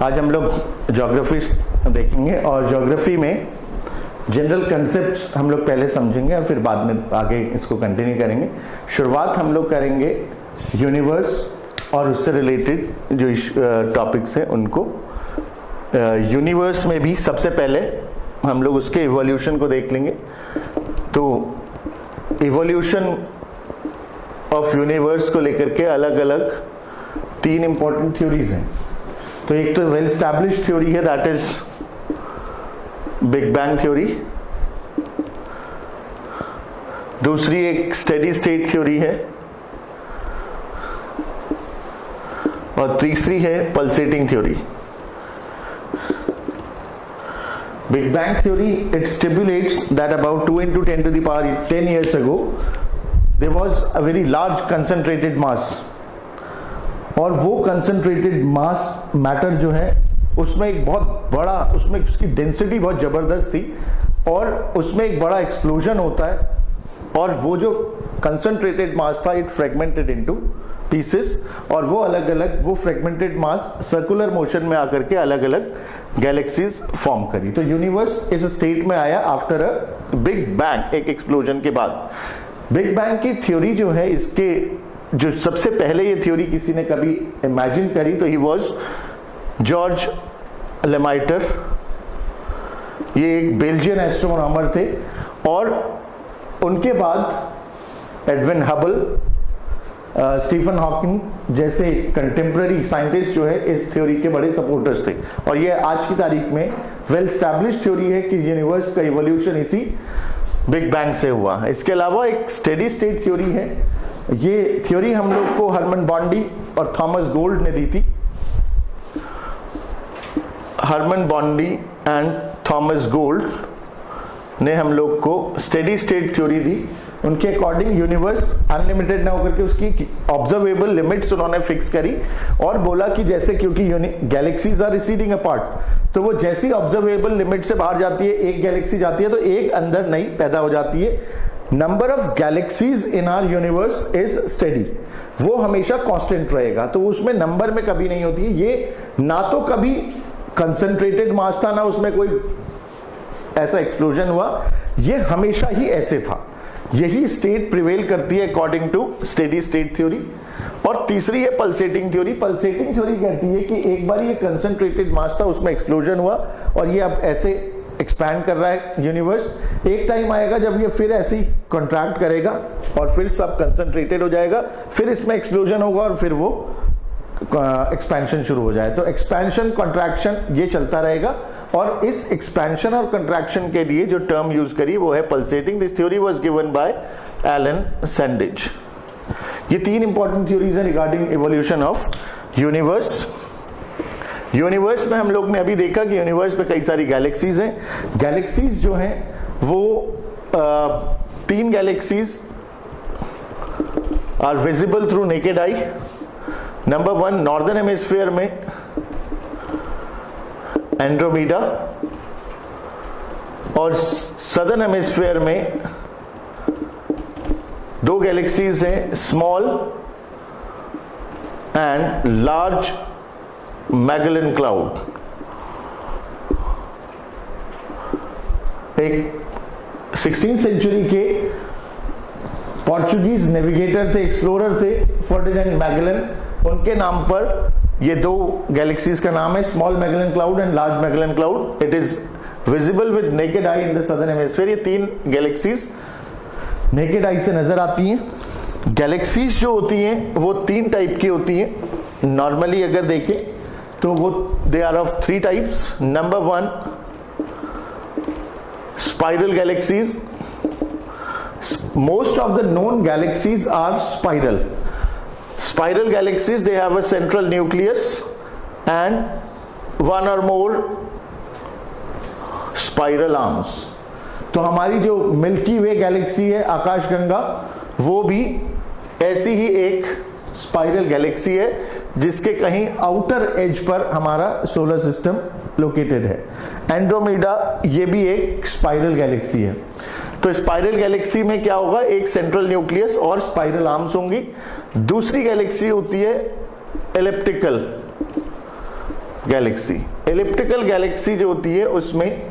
आज हम लोग ज्योग्राफी देखेंगे और ज्योग्राफी में जनरल कंसेप्ट्स हम लोग पहले समझेंगे और फिर बाद में आगे इसको कंटिन्यू करेंगे। शुरुआत हम लोग करेंगे यूनिवर्स और उससे रिलेटेड जो टॉपिक्स हैं उनको। यूनिवर्स में भी सबसे पहले हम लोग उसके इवोल्यूशन को देख लेंगे। तो इवोल्यूशन ऑफ यूनिवर्स को लेकर के अलग अलग 3 इंपॉर्टेंट थ्योरीज हैं। तो एक तो वेल एस्टैब्लिश्ड थ्योरी है, that is big bang theory. दूसरी एक स्टेडी स्टेट थ्योरी है और तीसरी है pulsating theory. Big Bang theory, it stipulates that about 2 into 10 to the power 10 years ago there was a very large concentrated mass, और वो concentrated mass matter जो है उसमें एक बहुत बड़ा, उसमें उसकी डेंसिटी बहुत जबरदस्त थी और उसमें एक बड़ा एक्सप्लोजन होता है और वो जो कंसंट्रेटेड मास था इट फ्रेगमेंटेड इनटू पीसेस और वो अलग अलग वो फ्रेगमेंटेड मास सर्कुलर मोशन में आकर के अलग अलग गैलेक्सीज फॉर्म करी। तो यूनिवर्स इस स्टेट में आया आफ्टर अ बिग बैंग, एक एक्सप्लोजन के बाद। बिग बैंग की थ्योरी जो है, इसके जो सबसे पहले ये थ्योरी किसी ने कभी इमेजिन करी तो ही वाज जॉर्ज लेमाइटर। ये एक बेल्जियन एस्ट्रोनॉमर थे और उनके बाद एडविन हबल, स्टीफन हॉकिंग जैसे कंटेम्प्रेरी साइंटिस्ट जो है इस थ्योरी के बड़े सपोर्टर्स थे। और ये आज की तारीख में वेल स्टैब्लिश्ड थ्योरी है कि यूनिवर्स का इवोल्यूशन इसी बिग बैंग से हुआ। इसके अलावा एक स्टेडी स्टेट थ्योरी है। ये थ्योरी हम लोग को हरमन बॉन्डी और थॉमस गोल्ड ने दी थी। Hermann Bondi and Thomas Gold ने हम लोग को स्टेडी स्टेट थ्योरी दी। उनके अकॉर्डिंग यूनिवर्स अनलिमिटेड ना होकर के उसकी ऑब्जर्वेबल लिमिट्स उन्होंने फिक्स करी और बोला कि जैसे क्योंकि गैलेक्सीज आर रिसीडिंग अपार्ट, तो वो जैसी ऑब्जर्वेबल लिमिट से बाहर जाती है, एक गैलेक्सी जाती है तो एक अंदर नई पैदा हो जाती है। Number of galaxies in our universe is steady, वो हमेशा कांस्टेंट रहेगा, तो उसमें नंबर में कभी नहीं होती है। ये ना तो कभी कंसंट्रेटेड मास था ना उसमें कोई ऐसा एक्सप्लोजन हुआ, ये हमेशा ही ऐसे था। यही स्टेट प्रिवेल करती है according to steady state theory. और तीसरी है पल्सेटिंग थ्योरी। पल्सेटिंग थ्योरी कहती है कि एक बार ये कंसंट्रेटेड मास था, उसमें एक्सप्लोजन हुआ और ये अब ऐसे एक्सपैंड कर रहा है यूनिवर्स। एक टाइम आएगा जब ये फिर ऐसे ही कॉन्ट्रैक्ट करेगा और फिर सब कंसंट्रेटेड हो जाएगा, फिर इसमें एक्सप्लोजन होगा और फिर वो एक्सपेंशन शुरू हो जाए। तो एक्सपेंशन कॉन्ट्रैक्शन ये चलता रहेगा और इस एक्सपेंशन और कंट्रैक्शन के लिए जो टर्म यूज करी वो है pulsating. This theory was given by Allan Sandage. ये 3 इंपॉर्टेंट थ्योरीज हैं regarding evolution of universe. Universe में हम लोग ने अभी देखा कि यूनिवर्स में कई सारी गैलेक्सीज हैं। गैलेक्सीज जो हैं वो 3 galaxies are visible through naked eye. Number 1 northern hemisphere में एंड्रोमीडा और सदर्न हेमिस्फीयर में 2 गैलेक्सीज हैं, small and large Magellan cloud. एक 16th सेंचुरी के पोर्चुगीज नेविगेटर थे, एक्सप्लोरर थे, फर्डिनेंड मैगेलन। उनके नाम पर ये 2 गैलेक्सीज का नाम है, small Magellan cloud and large Magellan cloud. It is visible with naked eye in the southern hemisphere. ये 3 गैलेक्सीज नेकेड आई से नजर आती हैं। गैलेक्सीज जो होती हैं वो 3 टाइप की होती हैं। नॉर्मली अगर देखें तो वो they are of 3 types. Number 1 spiral galaxies. Most of the known galaxies are spiral. Spiral galaxies, they have a central nucleus and 1 or more spiral arms. तो हमारी जो मिल्की वे गैलेक्सी है, आकाशगंगा, वो भी ऐसी ही एक स्पाइरल गैलेक्सी है जिसके कहीं आउटर एज पर हमारा सोलर सिस्टम लोकेटेड है। एंड्रोमेडा ये भी एक स्पाइरल गैलेक्सी है। तो स्पाइरल गैलेक्सी में क्या होगा, एक सेंट्रल न्यूक्लियस और स्पाइरल आर्म्स होंगी। दूसरी गैलेक्सी होती है एलिप्टिकल गैलेक्सी। एलिप्टिकल गैलेक्सी जो होती है उसमें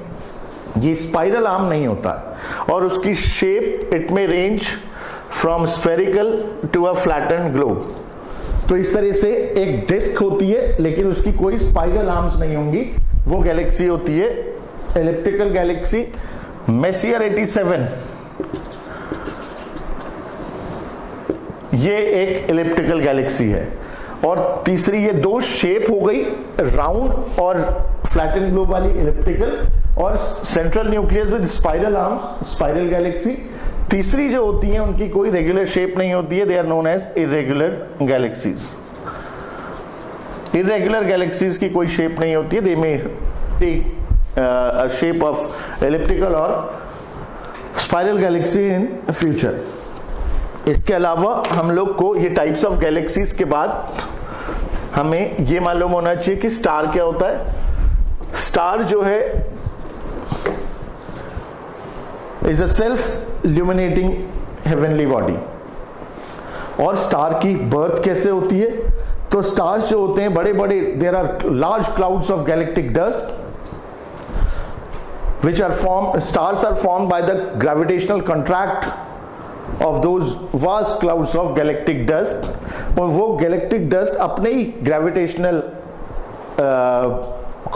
ये स्पाइरल आर्म नहीं होता और उसकी शेप इट में range from spherical to a flattened globe. तो इस तरह से एक डिस्क होती है लेकिन उसकी कोई स्पाइरल आर्म्स नहीं होंगी, वो गैलेक्सी होती है एलिप्टिकल गैलेक्सी। मेसियर 87 ये एक एलिप्टिकल गैलेक्सी है। और तीसरी ये दो शेप हो गई, राउंड और फ्लैटेंड ग्लोब वाली एलिप्टिकल, और central nucleus with spiral arms spiral Galaxy. तीसरी जो होती है उनकी कोई रेगुलर शेप नहीं होती है, they are known as irregular galaxies. Irregular galaxies की कोई शेप नहीं होती है, they may take shape of elliptical और स्पाइरल गैलेक्सी इन फ्यूचर। इसके अलावा हम लोग को ये टाइप्स ऑफ गैलेक्सीज के बाद हमें ये मालूम होना चाहिए कि स्टार क्या होता है। स्टार जो है is a self luminating heavenly body. और स्टार की बर्थ कैसे होती है? तो स्टार्स जो होते हैं बड़े बड़े, there are large clouds of galactic dust which are formed, stars are formed by the gravitational contract of those vast clouds of galactic dust। और वो galactic dust अपने ही gravitational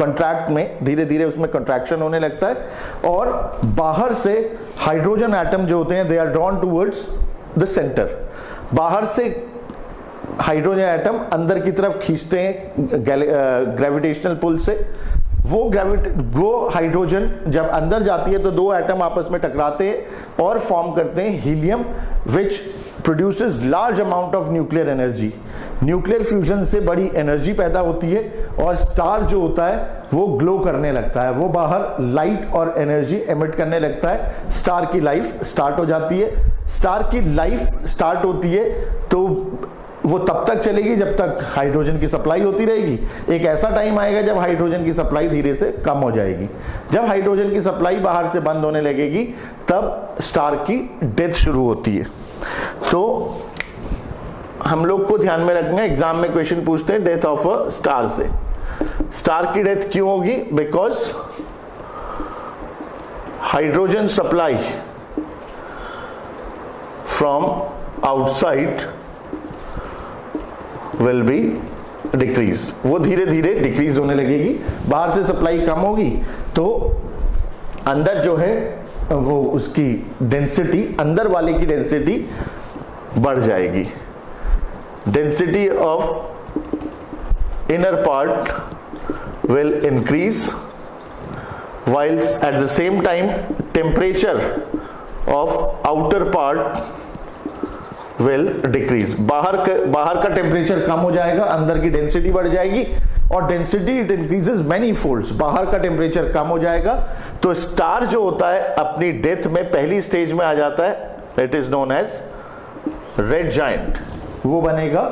contract में धीरे धीरे उसमें contraction होने लगता है और बाहर से हाइड्रोजन एटम जो होते हैं they are drawn towards the center। बाहर से हाइड्रोजन एटम अंदर की तरफ खींचते हैं ग्रेविटेशनल पुल से। वो हाइड्रोजन जब अंदर जाती है तो दो एटम आपस में टकराते हैं और फॉर्म करते हैं helium, which produces large amount of nuclear energy. Nuclear fusion से बड़ी एनर्जी पैदा होती है और स्टार जो होता है वो ग्लो करने लगता है, वो बाहर लाइट और एनर्जी एमिट करने लगता है। स्टार की लाइफ स्टार्ट हो जाती है। स्टार की लाइफ स्टार्ट होती है तो वो तब तक चलेगी जब तक हाइड्रोजन की सप्लाई होती रहेगी। एक ऐसा टाइम आएगा जब हाइड्रोजन की सप्लाई धीरे से कम हो जाएगी। जब हाइड्रोजन की सप्लाई बाहर से बंद होने लगेगी तब स्टार की डेथ शुरू होती है। तो हम लोग को ध्यान में रखना, एग्जाम में क्वेश्चन पूछते हैं डेथ ऑफ अ स्टार से। स्टार की डेथ क्यों होगी? Because hydrogen supply from outside will be decrease. वो धीरे धीरे डिक्रीज होने लगेगी, बाहर से सप्लाई कम होगी तो अंदर जो है वो उसकी डेंसिटी, अंदर वाले की डेंसिटी बढ़ जाएगी। Density of inner part will increase whilst at the same time temperature of outer part will decrease। बाहर का टेम्परेचर कम हो जाएगा, अंदर की डेंसिटी बढ़ जाएगी और density it increases many folds. बाहर का टेम्परेचर कम हो जाएगा तो स्टार जो होता है अपनी डेथ में पहली स्टेज में आ जाता है, it is known as red giant. वो बनेगा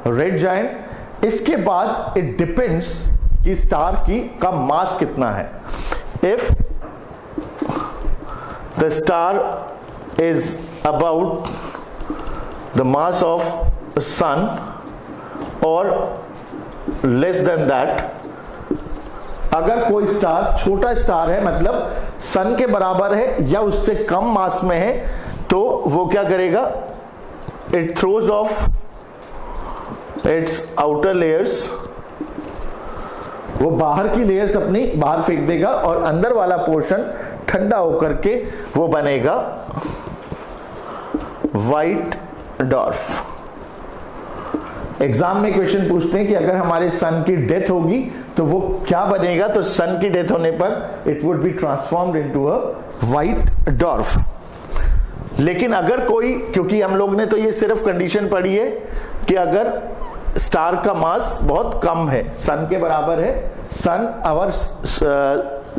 रेड जायंट। इसके बाद इट डिपेंड्स कि स्टार का मास कितना है। If the star is about the mass of sun or less than that, अगर कोई स्टार छोटा स्टार है मतलब सन के बराबर है या उससे कम मास में है तो वो क्या करेगा? It throws of its outer layers. वो बाहर की लेयर्स अपनी बाहर फेंक देगा और अंदर वाला पोर्शन ठंडा होकर के वो बनेगा व्हाइट डॉर्फ। एग्जाम में क्वेश्चन पूछते हैं कि अगर हमारे सन की डेथ होगी तो वो क्या बनेगा? तो सन की डेथ होने पर it would be transformed into a white dwarf. लेकिन अगर कोई, क्योंकि हम लोग ने तो ये सिर्फ कंडीशन पढ़ी है कि अगर स्टार का मास बहुत कम है, सन के बराबर है,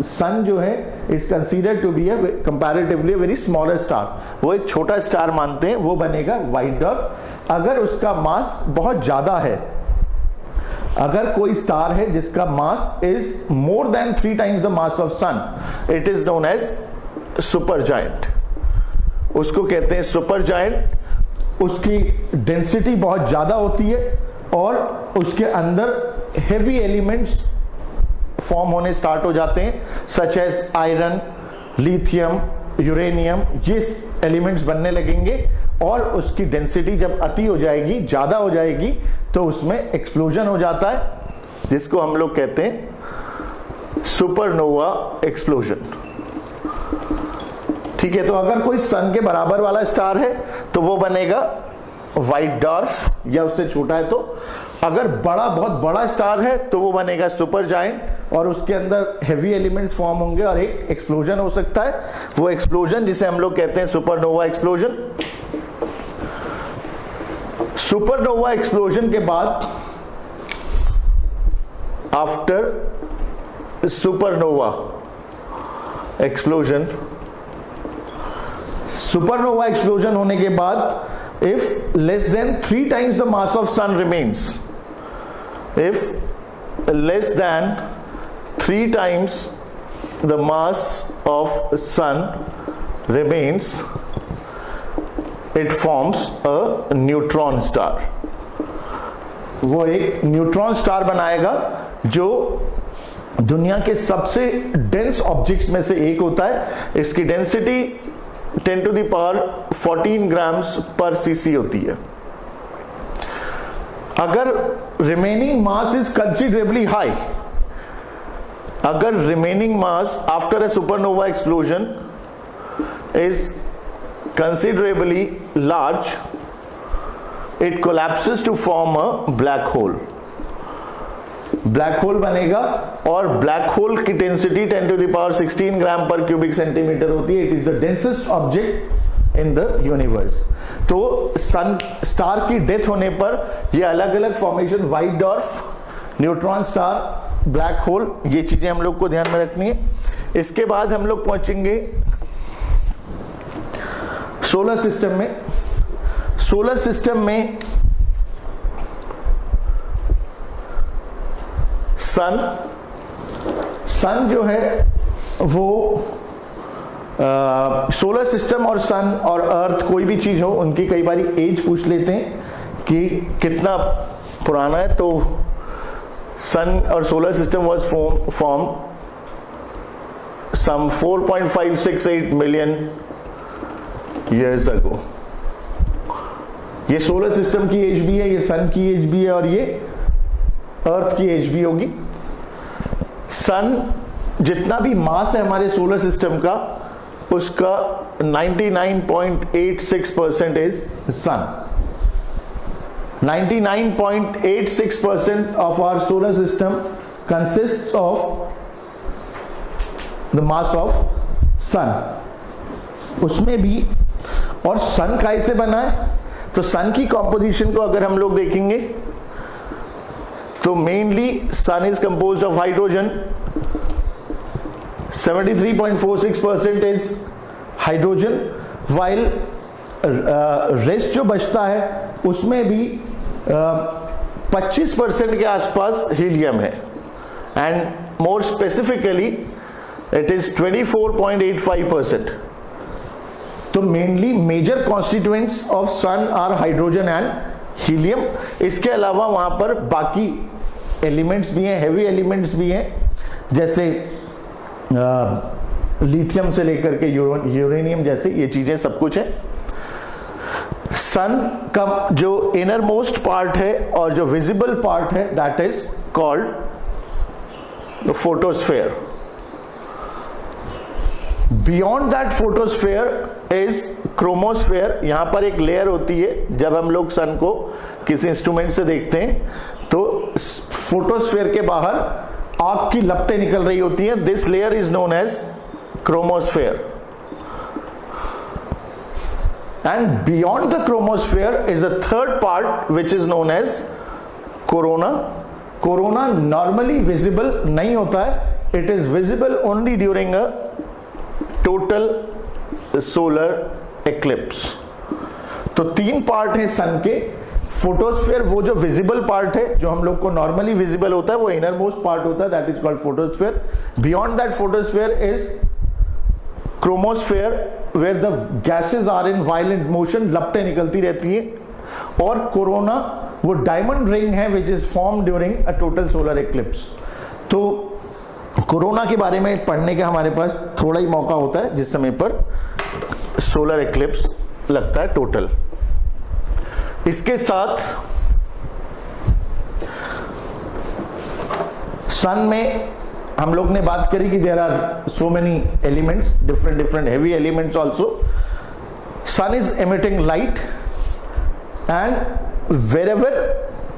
सन जो है is considered to be a comparatively very smaller star, वो एक छोटा स्टार मानते हैं, वो बनेगा व्हाइट डॉर्फ। अगर उसका मास बहुत ज्यादा है, अगर कोई स्टार है जिसका mass is more than 3 times the mass of sun, it is known as super giant. उसको कहते हैं सुपर जायंट। उसकी डेंसिटी बहुत ज्यादा होती है और उसके अंदर हेवी एलिमेंट्स फॉर्म होने स्टार्ट हो जाते हैं, such as iron, lithium, uranium, ये एलिमेंट्स बनने लगेंगे और उसकी डेंसिटी जब अति हो जाएगी, ज्यादा हो जाएगी, तो उसमें एक्सप्लोजन हो जाता है, जिसको हम लोग कहते हैं सुपरनोवा एक्सप्लोजन। ठीक है, तो अगर कोई सन के बराबर वाला स्टार है तो वो बनेगा व्हाइट डॉर्फ, या उससे छोटा है तो। अगर बहुत बड़ा स्टार है तो वो बनेगा सुपर जायंट, और उसके अंदर हेवी एलिमेंट्स फॉर्म होंगे और एक एक्सप्लोजन हो सकता है, वो एक्सप्लोजन जिसे हम लोग कहते हैं सुपरनोवा एक्सप्लोजन। सुपरनोवा एक्सप्लोजन के बाद after supernova explosion, supernova explosion होने के बाद if less than 3 times the mass of sun remains, if less than 3 times the mass of sun remains, it forms a neutron star. वो एक neutron star बनाएगा जो दुनिया के सबसे डेंस ऑब्जेक्ट्स में से एक होता है। इसकी density 10 to the power 14 grams per cc होती है। अगर remaining mass is considerably high, अगर remaining mass after a supernova explosion is considerably large, it collapses to form a black hole. Black hole बनेगा और ब्लैक होल की density 10 to the power 16 gram per cubic centimetre होती है। It is the densest object in the universe. तो sun star की death होने पर ये अलग अलग formation, white dwarf, neutron star, black hole, ये चीजें हम लोग को ध्यान में रखनी है। इसके बाद हम लोग पहुंचेंगे सोलर सिस्टम में। सोलर सिस्टम में सन जो है वो सोलर सिस्टम और सन और अर्थ कोई भी चीज हो, उनकी कई बार एज पूछ लेते हैं कि कितना पुराना है। तो सन और solar system was form some 4.568 million years ago. ये सोलर सिस्टम की एज भी है, ये सन की एज भी है, और ये अर्थ की एज भी होगी। सन जितना भी मास है हमारे सोलर सिस्टम का, उसका 99.86% is sun. 99.86% of our solar system consists of the mass of sun। उसमें भी, और सन कैसे बना है, तो सन की कॉम्पोजिशन को अगर हम लोग देखेंगे तो mainly sun is composed of hydrogen, 73.46% is hydrogen, while rest जो बचता है उसमें भी 25% के आसपास हीलियम है, and more specifically it is 24.85%। तो mainly major constituents of sun are hydrogen and helium. इसके अलावा वहां पर बाकी एलिमेंट्स भी हैं, हेवी एलिमेंट्स भी हैं, जैसे लिथियम से लेकर के यूरेनियम जैसे ये चीजें सब कुछ है। सन का जो इनर मोस्ट पार्ट है और जो विजिबल पार्ट है, that is called photosphere. Beyond that photosphere is chromosphere. यहां पर एक लेयर होती है, जब हम लोग सन को किसी इंस्ट्रूमेंट से देखते हैं तो फोटोस्फेयर के बाहर आग की लपटें निकल रही होती हैं। This layer is known as chromosphere, and beyond the chromosphere is the third part which is known as corona. Corona normally visible नहीं होता है, it is visible only during a total solar eclipse. तो 3 part है सन के। Photosphere वो जो visible part है, जो हम लोग को नॉर्मली विजिबल होता है, वो इनर मोस्ट पार्ट होता है, that is called photosphere. Beyond that photosphere is chromosphere, where the gases are in violent motion, लपटें निकलती रहती हैं। और कोरोना वो डायमंड रिंग है which is form during a total solar eclipse. तो कोरोना के बारे में पढ़ने का हमारे पास थोड़ा ही मौका होता है जिस समय पर सोलर एक्लिप्स लगता है टोटल। इसके साथ सन में हम लोग ने बात करी कि there are so many elements, different heavy elements also. Sun is emitting light and wherever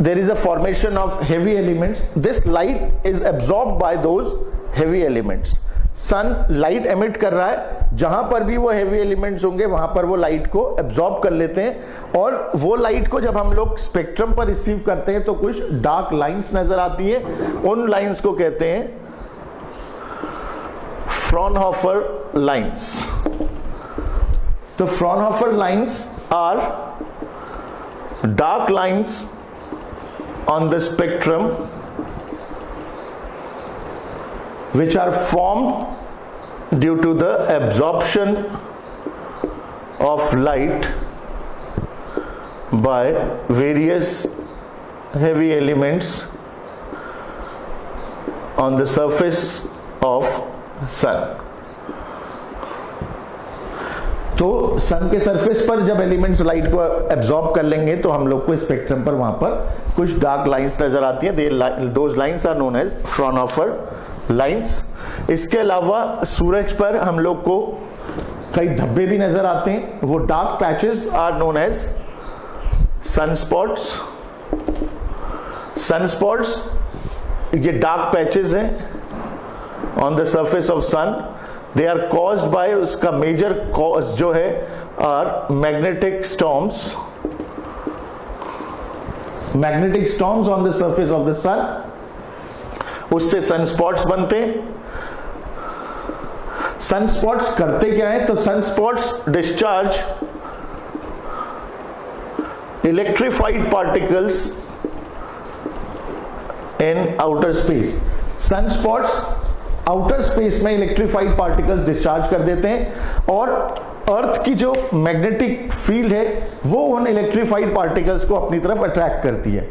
there is a formation of heavy elements, this light is absorbed by those heavy elements. Sun light emit कर रहा है, जहां पर भी वो heavy elements होंगे वहां पर वो लाइट को एब्जॉर्ब कर लेते हैं, और वो लाइट को जब हम लोग स्पेक्ट्रम पर रिसीव करते हैं तो कुछ डार्क लाइंस नजर आती है। उन लाइंस को कहते हैं फ्रॉनहोफर लाइंस। तो Fraunhofer lines are dark lines on the spectrum which are formed due to the absorption of light by various heavy elements on the surface of sun. तो सन के सरफेस पर जब एलिमेंट्स लाइट को absorb कर लेंगे तो हम लोग को स्पेक्ट्रम पर वहां पर कुछ डार्क लाइंस नजर आती हैं। Those lines are known as Fraunhofer lines. इसके अलावा सूरज पर हम लोग को कई धब्बे भी नजर आते हैं, वो dark patches are known as sunspots. Sunspots ये डार्क पैचेस हैं on the surface of sun. They are caused by, उसका मेजर कॉज जो है are magnetic storms. Magnetic storms on the surface of the sun, उससे sunspots बनते हैं। Sunspots करते क्या है? तो sunspots discharge electrified particles in outer space. Sunspots outer space में इलेक्ट्रिफाइड पार्टिकल्स डिस्चार्ज कर देते हैं, और अर्थ की जो मैग्नेटिक फील्ड है वो उन इलेक्ट्रिफाइड पार्टिकल्स को अपनी तरफ अट्रैक्ट करती है।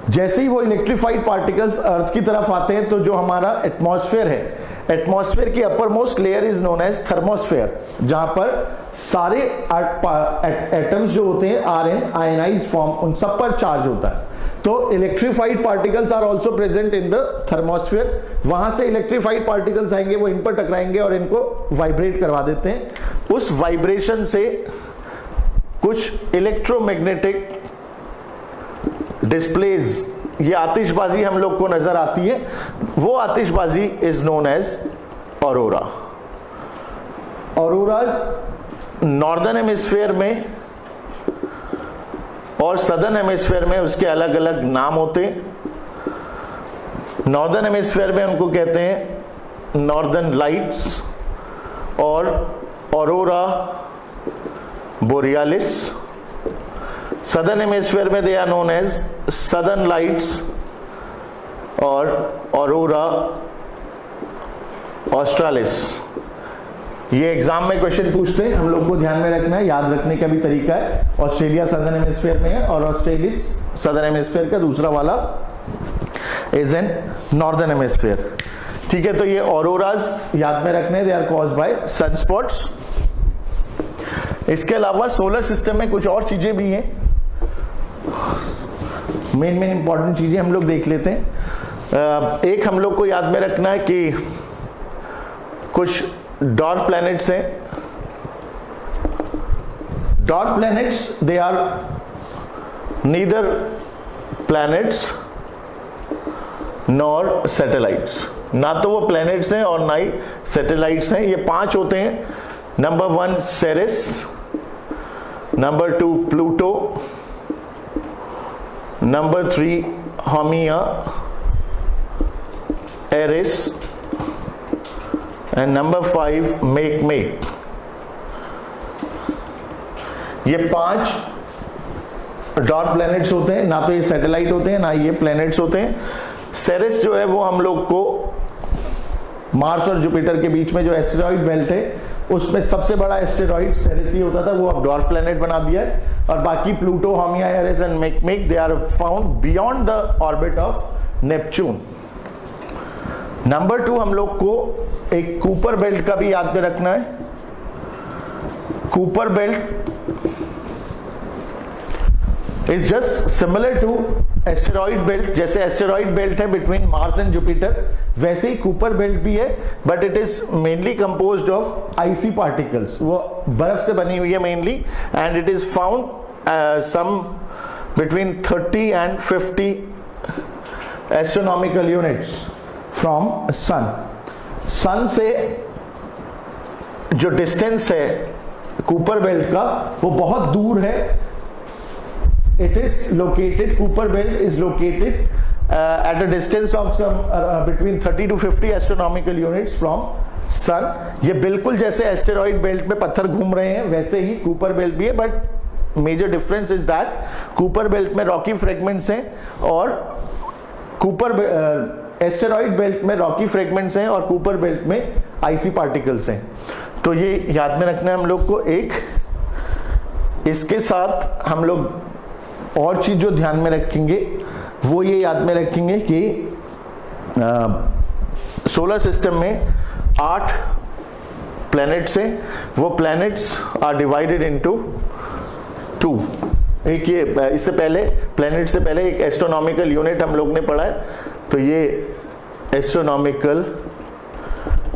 जैसे ही वो इलेक्ट्रिफाइड पार्टिकल्स अर्थ की तरफ आते हैं तो जो हमारा एटमॉस्फेयर है, एटमॉस्फेयर की upper most layer is known as thermosphere, जहां पर सारे एटम्स जो होते हैं आर इन आयनाइज्ड फॉर्म, उन सब पर चार्ज होता है। तो electrified particles are also present in the thermosphere. वहां से इलेक्ट्रिफाइड पार्टिकल्स आएंगे, वो इन पर टकराएंगे और इनको वाइब्रेट करवा देते हैं। उस वाइब्रेशन से कुछ इलेक्ट्रोमैग्नेटिक डिस्प्लेज, ये आतिशबाजी हम लोग को नजर आती है, वो आतिशबाजी is known as aurora. Aurora northern hemisphere में और सदर्न हेमिस्फीयर में उसके अलग अलग नाम होते हैं। नॉर्दर्न हेमिस्फीयर में उनको कहते हैं नॉर्दर्न लाइट्स और ऑरोरा बोरियालिस। सदर्न हेमिस्फीयर में they are known as southern lights और ऑरोरा ऑस्ट्रालिस। ये एग्जाम में क्वेश्चन पूछते हैं, हम लोग को ध्यान में रखना है, याद रखने का भी तरीका है। ऑस्ट्रेलिया सदर्न हेमिस्फीयर में है और ऑस्ट्रेलिस सदर्न हेमिस्फीयर का दूसरा वाला इज इन नॉर्दर्न हेमिस्फीयर। ठीक है, तो ये ऑरोराज याद में रखने, they are caused by sunspots. इसके अलावा सोलर सिस्टम में कुछ और चीजें भी हैं, मेन इंपॉर्टेंट चीजें हम लोग देख लेते हैं। एक हम लोग को याद में रखना है कि कुछ डॉर्क प्लैनेट्स हैं। Dwarf planets they are neither planets nor satellites, ना तो वो प्लैनेट्स हैं और ना ही सैटेलाइट्स हैं। ये 5 होते हैं। Number 1 Ceres, number 2 Pluto, number 3 Haumea, Eris and number 5 Makemake. ये 5 डॉर्क प्लैनेट्स होते हैं, ना तो ये सैटेलाइट होते हैं ना ये प्लैनेट्स होते हैं। सेरेस जो है वो हम लोग को मार्स और जुपिटर के बीच में जो एस्टेरॉइड बेल्ट है उसमें सबसे बड़ा एस्टेरॉइड सेरेस ही होता था, वो अब डॉर्क प्लैनेट बना दिया है। और बाकी Pluto, Haumea, Eris and Makemake they are found beyond the orbit of Neptune. Number 2 हम लोग को एक कूपर बेल्ट का भी याद में रखना है। Kuiper belt is just similar to asteroid belt. जैसे एस्टेरॉइड बेल्ट है बिटवीन मार्स एंड जुपिटर, वैसे ही कूपर बेल्ट भी है, but it is mainly composed of icy particles. वो बर्फ से बनी हुई है mainly, and it is found some between 30 and 50 astronomical units from sun. Sun से जो डिस्टेंस है कूपर बेल्ट का वो बहुत दूर है। It is located, Cooper belt is located at a distance of some between 30 to 50 astronomical units from sun। ये बिल्कुल जैसे एस्टेरॉइड बेल्ट में पत्थर घूम रहे हैं वैसे ही कूपर बेल्ट भी है, but major difference is that Kuiper belt में रॉकी फ्रेगमेंट्स हैं और एस्टेरॉइड बेल्ट में रॉकी फ्रेगमेंट्स हैं और कूपर बेल्ट में आइसी पार्टिकल्स हैं। तो ये याद में रखना है हम लोग को। एक इसके साथ हम लोग और चीज जो ध्यान में रखेंगे वो ये याद में रखेंगे कि सोलर सिस्टम में 8 प्लैनेट्स हैं। वो प्लैनेट्स आर डिवाइडेड इनटू 2। एक ये इससे पहले प्लैनेट से पहले एक एस्ट्रोनॉमिकल यूनिट हम लोग ने पढ़ा है, तो ये एस्ट्रोनॉमिकल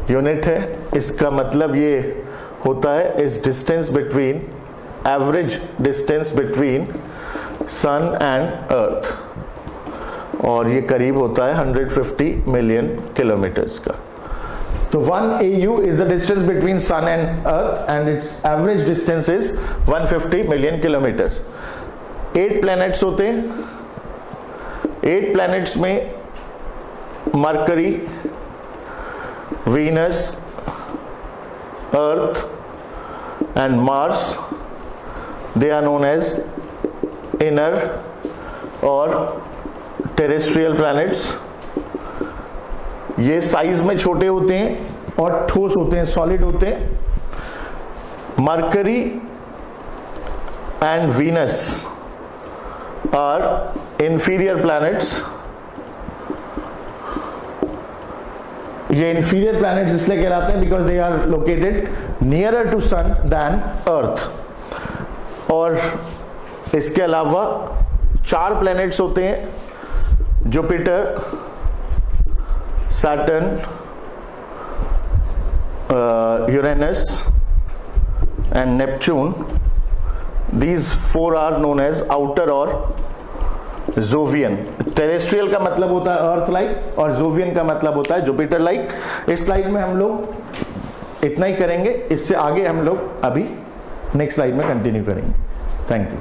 यूनिट है। इसका मतलब ये होता है इस distance between, average distance between sun and earth, और ये करीब होता है 150 मिलियन किलोमीटर्स का। तो 1 AU is the distance between sun and earth and its average distance is 150 million kilometers। 8 planets होते हैं। 8 planets में mercury, Venus, earth and Mars, they are known as inner और टेरेस्ट्रियल प्लैनेट्स। ये size में छोटे होते हैं और ठोस होते हैं, सॉलिड होते हैं। Mercury and Venus are inferior planets. ये इंफीरियर प्लैनेट्स इसलिए कहलाते हैं because they are located nearer to sun than Earth. और इसके अलावा 4 प्लैनेट्स होते हैं, Jupiter, Saturn, Uranus and Neptune. These 4 are known as outer और जोवियन। टेरेस्ट्रियल का मतलब होता है अर्थ लाइक और जोवियन का मतलब होता है जुपिटर लाइक। इस स्लाइड में हम लोग इतना ही करेंगे, इससे आगे हम लोग अभी नेक्स्ट स्लाइड में कंटिन्यू करेंगे। Thank you.